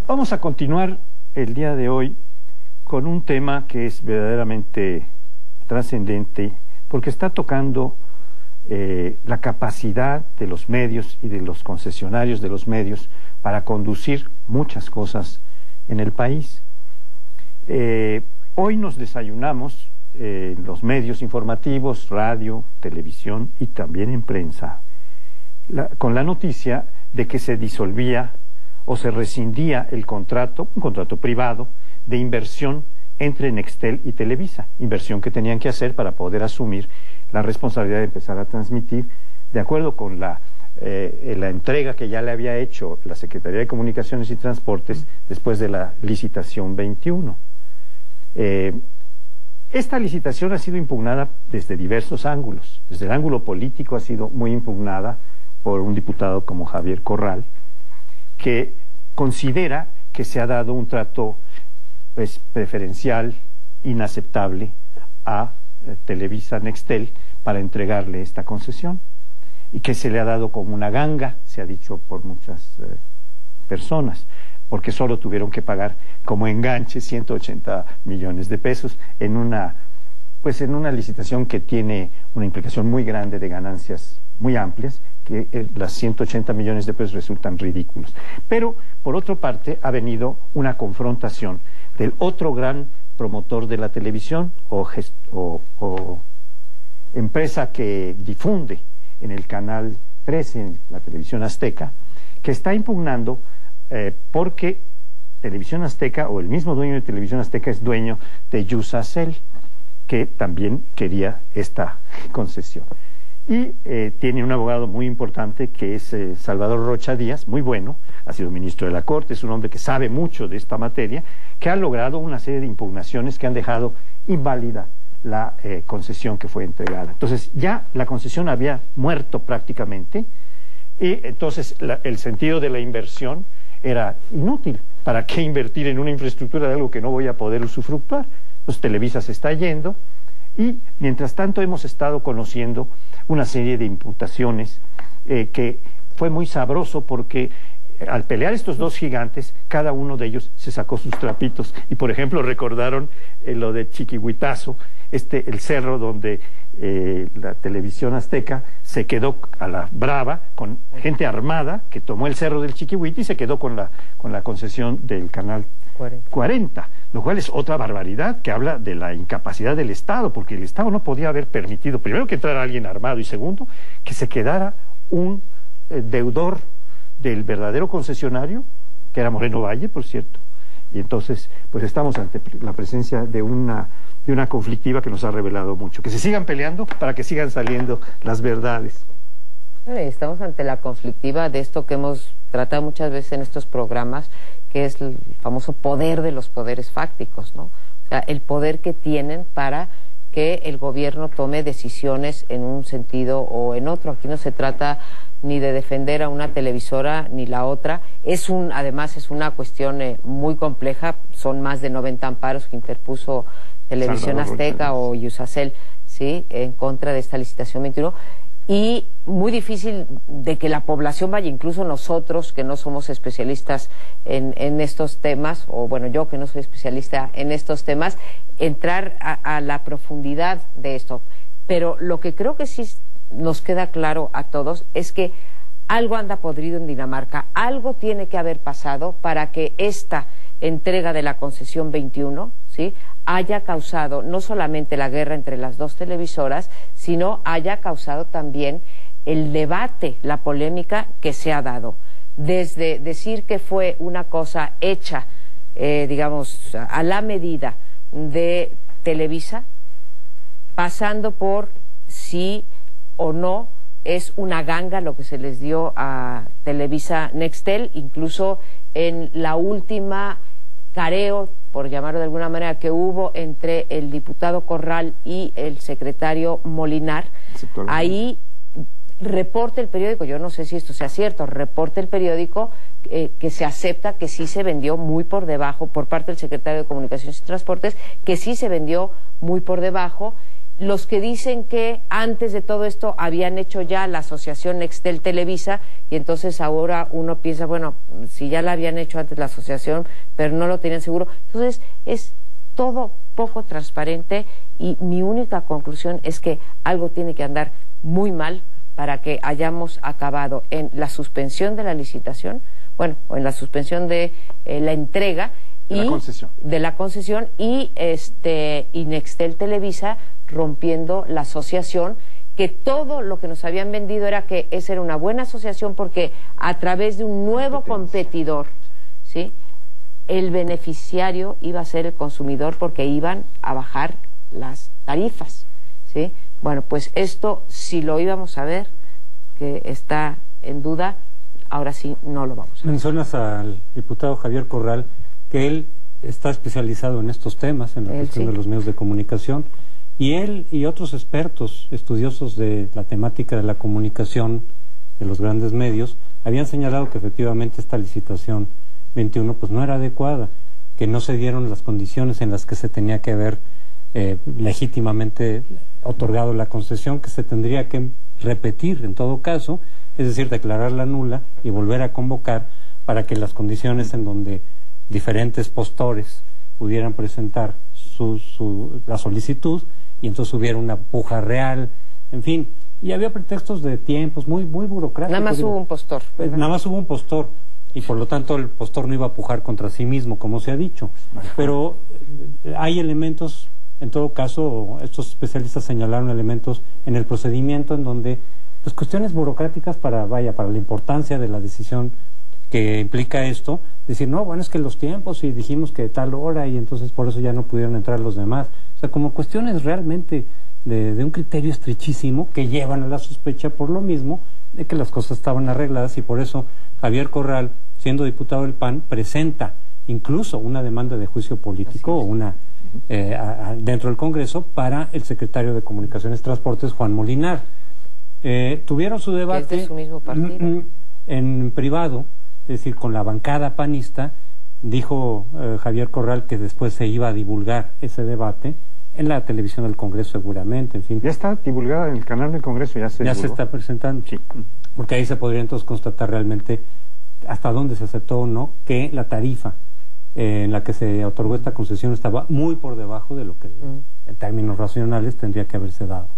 Vamos a continuar el día de hoy con un tema que es verdaderamente trascendente porque está tocando la capacidad de los medios y de los concesionarios de los medios para conducir muchas cosas en el país. Hoy nos desayunamos en los medios informativos, radio, televisión y también en prensa, con la noticia de que se disolvía o se rescindía el contrato, un contrato privado, de inversión entre Nextel y Televisa, inversión que tenían que hacer para poder asumir la responsabilidad de empezar a transmitir, de acuerdo con la entrega que ya le había hecho la Secretaría de Comunicaciones y Transportes después de la licitación 21. Esta licitación ha sido impugnada desde diversos ángulos. Desde el ángulo político ha sido muy impugnada por un diputado como Javier Corral, que considera que se ha dado un trato preferencial, inaceptable a Televisa Nextel para entregarle esta concesión, y que se le ha dado como una ganga, se ha dicho por muchas personas, porque solo tuvieron que pagar como enganche 180 millones de pesos en una licitación que tiene una implicación muy grande de ganancias muy amplias, que las 180 millones de pesos resultan ridículos. Pero, por otra parte, ha venido una confrontación del otro gran promotor de la televisión o empresa que difunde en el canal 13, en la televisión azteca, que está impugnando porque Televisión Azteca, o el mismo dueño de Televisión Azteca, es dueño de Yusacell, que también quería esta concesión. Y tiene un abogado muy importante que es Salvador Rocha Díaz, muy bueno, ha sido ministro de la Corte, es un hombre que sabe mucho de esta materia, que ha logrado una serie de impugnaciones que han dejado inválida la concesión que fue entregada. Entonces ya la concesión había muerto prácticamente, y entonces el sentido de la inversión era inútil. ¿Para qué invertir en una infraestructura de algo que no voy a poder usufructuar? Pues Televisa se está yendo, y mientras tanto hemos estado conociendo una serie de imputaciones que fue muy sabroso porque al pelear estos dos gigantes, cada uno de ellos se sacó sus trapitos. Y por ejemplo recordaron lo de Chiquihuitazo, el cerro donde la Televisión Azteca se quedó a la brava con gente armada que tomó el cerro del Chiquihuite y se quedó con la concesión del canal 40, lo cual es otra barbaridad que habla de la incapacidad del Estado, porque el Estado no podía haber permitido, primero, que entrara alguien armado, y segundo, que se quedara un deudor del verdadero concesionario, que era Moreno Valle, por cierto. Y entonces, pues estamos ante la presencia de una conflictiva que nos ha revelado mucho. Que se sigan peleando para que sigan saliendo las verdades. Estamos ante la conflictiva de esto que hemos tratado muchas veces en estos programas, que es el famoso poder de los poderes fácticos, ¿no? O sea, el poder que tienen para que el gobierno tome decisiones en un sentido o en otro. Aquí no se trata ni de defender a una televisora ni la otra. Además es una cuestión muy compleja. Son más de 90 amparos que interpuso Televisión Azteca o Yusacell, ¿sí?, en contra de esta licitación 21. Y muy difícil de que la población vaya, incluso nosotros que no somos especialistas en estos temas, o bueno, yo que no soy especialista en estos temas, entrar a la profundidad de esto. Pero lo que creo que sí nos queda claro a todos es que algo anda podrido en Dinamarca, algo tiene que haber pasado para que esta entrega de la concesión 21, ¿sí?, haya causado no solamente la guerra entre las dos televisoras, sino haya causado también el debate, la polémica que se ha dado. Desde decir que fue una cosa hecha, digamos, a la medida de Televisa, pasando por sí o no es una ganga lo que se les dio a Televisa Nextel, incluso en la última careo, por llamarlo de alguna manera, que hubo entre el diputado Corral y el secretario Molinar. Ahí reporta el periódico, yo no sé si esto sea cierto, reporta el periódico que se acepta que sí se vendió muy por debajo por parte del secretario de Comunicaciones y Transportes, que sí se vendió muy por debajo, los que dicen que antes de todo esto habían hecho ya la asociación Nextel Televisa, y entonces ahora uno piensa, bueno, si ya la habían hecho antes la asociación, pero no lo tenían seguro. Entonces es todo poco transparente, y mi única conclusión es que algo tiene que andar muy mal para que hayamos acabado en la suspensión de la licitación, bueno, o en la suspensión de la entrega de la concesión y Nextel Televisa rompiendo la asociación, que todo lo que nos habían vendido era que esa era una buena asociación porque a través de un nuevo competidor, ¿sí?, el beneficiario iba a ser el consumidor porque iban a bajar las tarifas, ¿sí? Bueno, pues esto, si lo íbamos a ver, que está en duda, ahora sí no lo vamos a ver. Mencionas al diputado Javier Corral, que él está especializado en estos temas, en la cuestión de los medios de comunicación, y él y otros expertos, estudiosos de la temática de la comunicación de los grandes medios, habían señalado que efectivamente esta licitación 21 pues no era adecuada, que no se dieron las condiciones en las que se tenía que haber legítimamente otorgado la concesión, que se tendría que repetir en todo caso, es decir, declararla nula y volver a convocar para que las condiciones en donde diferentes postores pudieran presentar la solicitud, y entonces hubiera una puja real, en fin, y había pretextos de tiempos muy burocráticos. Nada más hubo un postor. Nada más hubo un postor, y por lo tanto el postor no iba a pujar contra sí mismo, como se ha dicho. Pero hay elementos, en todo caso, estos especialistas señalaron elementos en el procedimiento en donde, pues, cuestiones burocráticas para la importancia de la decisión que implica esto, decir, no, bueno, es que los tiempos, y dijimos que tal hora, y entonces por eso ya no pudieron entrar los demás. O sea, como cuestiones realmente de un criterio estrechísimo que llevan a la sospecha por lo mismo de que las cosas estaban arregladas, y por eso Javier Corral, siendo diputado del PAN, presenta incluso una demanda de juicio político, o una dentro del Congreso, para el secretario de Comunicaciones y Transportes, Juan Molinar. Tuvieron su debate ¿Es de su mismo partido? En privado, es decir, con la bancada panista. Dijo Javier Corral que después se iba a divulgar ese debate en la televisión del Congreso, seguramente, en fin. Ya está divulgada en el canal del Congreso, ya se está presentando. Sí. Porque ahí se podría entonces constatar realmente hasta dónde se aceptó o no que la tarifa en la que se otorgó esta concesión estaba muy por debajo de lo que en términos racionales tendría que haberse dado.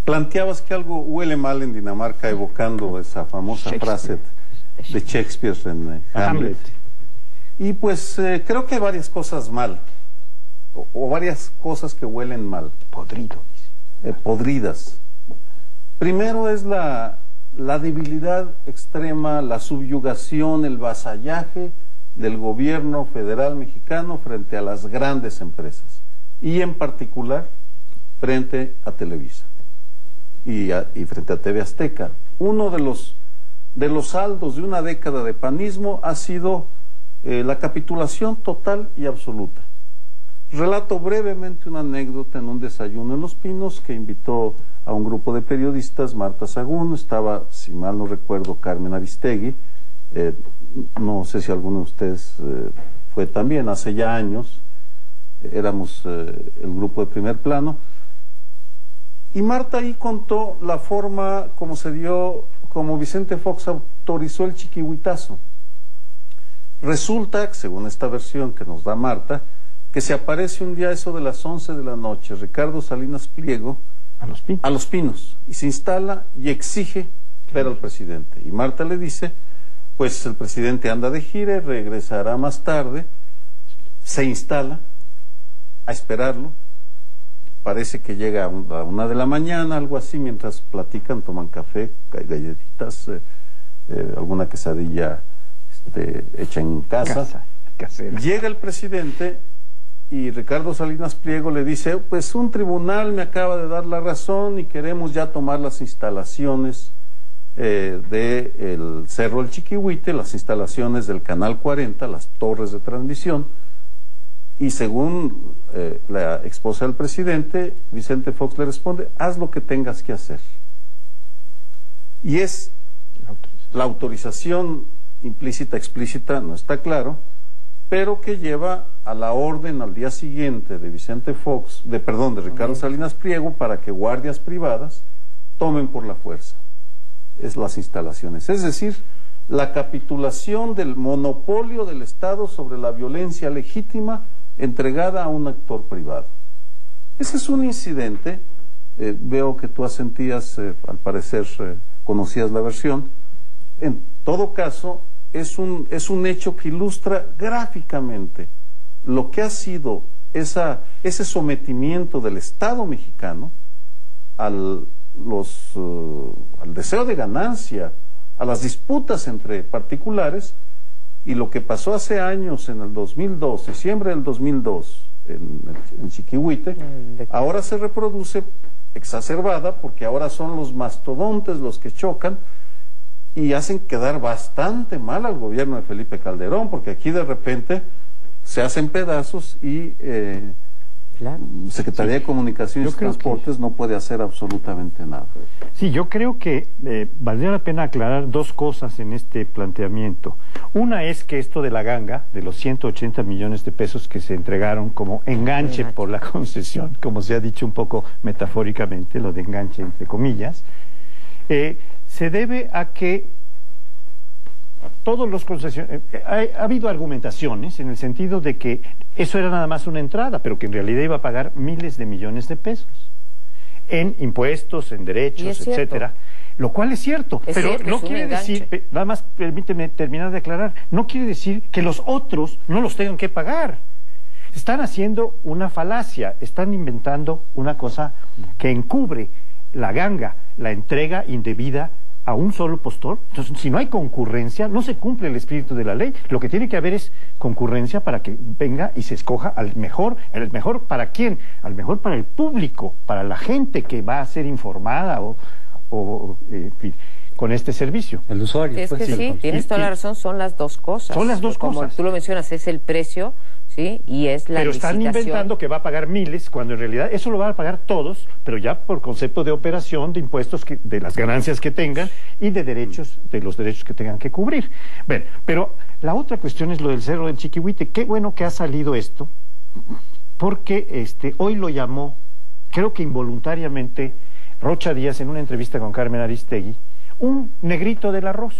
Planteabas que algo huele mal en Dinamarca, evocando esa famosa frase de Shakespeare en Hamlet. Y pues creo que hay varias cosas mal, o varias cosas que huelen mal. Podrido. Podridas. Primero es la debilidad extrema, la subyugación, el vasallaje del gobierno federal mexicano frente a las grandes empresas, y en particular frente a Televisa y frente a TV Azteca. Uno de los saldos de una década de panismo ha sido la capitulación total y absoluta. Relato brevemente una anécdota en un desayuno en Los Pinos que invitó a un grupo de periodistas. Marta Sagún, estaba, si mal no recuerdo, Carmen Aristegui, no sé si alguno de ustedes fue también, hace ya años, éramos el grupo de Primer Plano, y Marta ahí contó la forma como se dio, como Vicente Fox autorizó el chiquihuitazo. Resulta, según esta versión que nos da Marta, que se aparece un día eso de las 11 de la noche Ricardo Salinas Pliego a Los Pinos, y se instala y exige ver al presidente. Y Marta le dice, pues el presidente anda de gira y regresará más tarde. Se instala a esperarlo. Parece que llega a 1 de la mañana, algo así, mientras platican, toman café, galletitas, alguna quesadilla hecha en casa. Llega el presidente y Ricardo Salinas Pliego le dice, pues un tribunal me acaba de dar la razón y queremos ya tomar las instalaciones del Cerro El Chiquihuite, las instalaciones del Canal 40, las torres de transmisión. Y según la esposa del presidente, Vicente Fox le responde, haz lo que tengas que hacer. Y es la autorización implícita, explícita, no está claro, pero que lleva a la orden al día siguiente de de Ricardo Salinas Pliego, para que guardias privadas tomen por la fuerza las instalaciones. Es decir, la capitulación del monopolio del Estado sobre la violencia legítima entregada a un actor privado. Ese es un incidente, veo que tú asentías, al parecer conocías la versión. En todo caso, es un hecho que ilustra gráficamente lo que ha sido ese sometimiento del Estado mexicano al deseo de ganancia, a las disputas entre particulares, y lo que pasó hace años, en el 2002, diciembre del 2002, en Chiquihuite, ahora se reproduce exacerbada, porque ahora son los mastodontes los que chocan y hacen quedar bastante mal al gobierno de Felipe Calderón, porque aquí de repente se hacen pedazos y Secretaría de Comunicaciones y Transportes no puede hacer absolutamente nada. Sí, yo creo que valdría la pena aclarar dos cosas en este planteamiento. Una es que esto de la ganga, de los 180 millones de pesos que se entregaron como enganche por la concesión, como se ha dicho un poco metafóricamente, lo de enganche entre comillas, se debe a que todos los concesionarios, ha habido argumentaciones en el sentido de que eso era nada más una entrada, pero que en realidad iba a pagar miles de millones de pesos en impuestos, en derechos, etcétera, lo cual es cierto, pero no quiere decir, nada más permíteme terminar de aclarar, no quiere decir que los otros no los tengan que pagar. Están haciendo una falacia, están inventando una cosa que encubre la ganga, la entrega indebida a un solo postor. Entonces, si no hay concurrencia, no se cumple el espíritu de la ley. Lo que tiene que haber es concurrencia para que venga y se escoja al mejor. ¿El mejor para quién? Al mejor para el público, para la gente que va a ser informada en fin, con este servicio. El usuario. Es que sí, tienes toda la razón, son las dos cosas. Son las dos cosas. Como tú lo mencionas, es el precio, ¿sí? Y es la Pero están licitación. inventando que va a pagar miles, cuando en realidad eso lo van a pagar todos, pero ya por concepto de operación, de impuestos, de las ganancias que tengan y de derechos, de los derechos que tengan que cubrir. Bueno, pero la otra cuestión es lo del Cerro del Chiquihuite. Qué bueno que ha salido esto, porque hoy lo llamó, creo que involuntariamente, Rocha Díaz, en una entrevista con Carmen Aristegui, un negrito del arroz.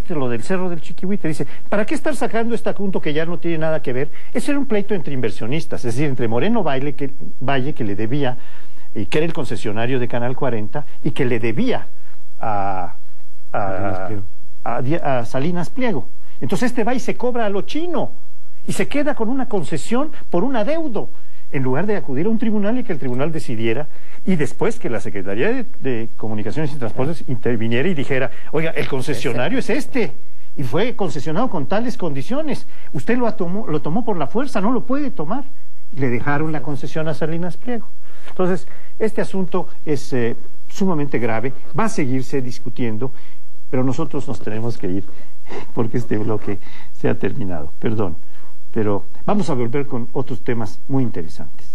Lo del Cerro del Chiquihuite, dice, ¿para qué estar sacando este asunto que ya no tiene nada que ver? Ese era un pleito entre inversionistas, es decir, entre Moreno Valle, que le debía, que era el concesionario de Canal 40, y que le debía a Salinas Pliego. Entonces va y se cobra a lo chino, y se queda con una concesión por un adeudo, en lugar de acudir a un tribunal y que el tribunal decidiera, y después que la Secretaría de Comunicaciones y Transportes interviniera y dijera, oiga, el concesionario es este, y fue concesionado con tales condiciones, usted lo tomó por la fuerza, no lo puede tomar. Le dejaron la concesión a Salinas Pliego. Entonces, este asunto es sumamente grave, va a seguirse discutiendo, pero nosotros nos tenemos que ir, porque este bloque se ha terminado, perdón, pero vamos a volver con otros temas muy interesantes.